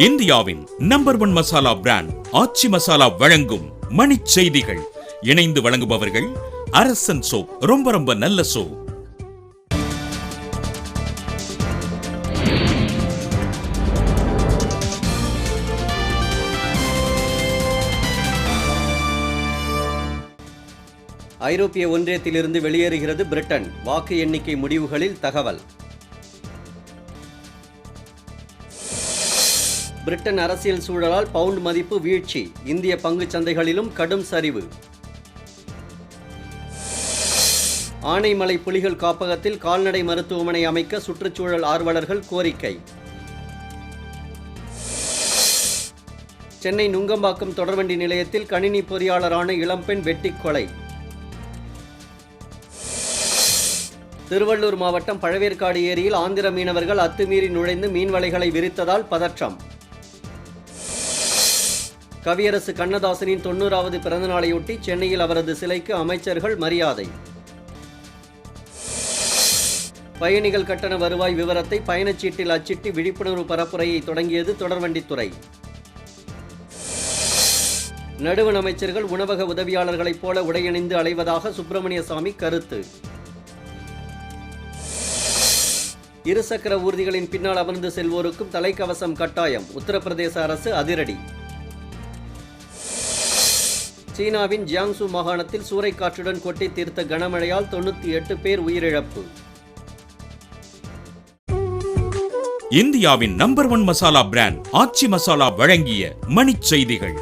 இந்தியாவின் number 1 masala brand ஆச்சி மசாலா வழங்கும் மணிச் செய்திகள். இணைந்து வழங்குபவர்கள் அரசன் சோப். ரொம்ப ரொம்ப நல்ல சோப். ஐரோப்பிய ஒன்றியத்திலிருந்து வெளியேறுகிறது பிரிட்டன். வாக்கு எண்ணிக்கை முடிவுகளில் தகவல். பிரிட்டன் அரசியல் சூழலால் பவுண்ட் மதிப்பு வீழ்ச்சி. இந்திய பங்குச் சந்தைகளிலும் கடும் சரிவு. ஆனைமலை புலிகள் காப்பகத்தில் கால்நடை மருத்துவமனை அமைக்க சுற்றுச்சூழல் ஆர்வலர்கள் கோரிக்கை. சென்னை நுங்கம்பாக்கம் தொடர்வண்டி நிலையத்தில் கணினி பொறியாளரான இளம்பெண் வெட்டி கொலை. திருவள்ளூர் மாவட்டம் பழவேற்காடு ஏரியில் ஆந்திர மீனவர்கள் அத்துமீறி நுழைந்து மீன்வலைகளை விரித்ததால் பதற்றம். கவியரசு கண்ணதாசனின் 90வது பிறந்தநாளையொட்டி சென்னையில் அவரது சிலைக்கு அமைச்சர்கள் மரியாதை. பயணிகள் கட்டண வருவாய் விவரத்தை பயணச்சீட்டில் அச்சிட்டு விழிப்புணர்வு பரப்புரையை தொடங்கியது தொடர்வண்டித்துறை. நடுவண் அமைச்சர்கள் உணவக உதவியாளர்களைப் போல உடையணிந்து அலைவதாக சுப்பிரமணிய சாமி கருத்து. இருசக்கர ஊர்திகளின் பின்னால் அமர்ந்து செல்வோருக்கும் தலைக்கவசம் கட்டாயம். உத்தரப்பிரதேச அரசு அதிரடி. சீனாவின் ஜியாங்சு மாகாணத்தில் சூறைக்காற்றுடன் கொட்டி தீர்த்த கனமழையால் 98 பேர் உயிரிழப்பு. இந்தியாவின் நம்பர் 1 மசாலா பிராண்ட் ஆச்சி மசாலா வழங்கிய மணிச் செய்திகள்.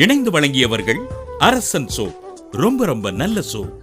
இணைந்து வழங்கியவர்கள் அரசன் சோப். ரொம்ப ரொம்ப நல்ல சோப்.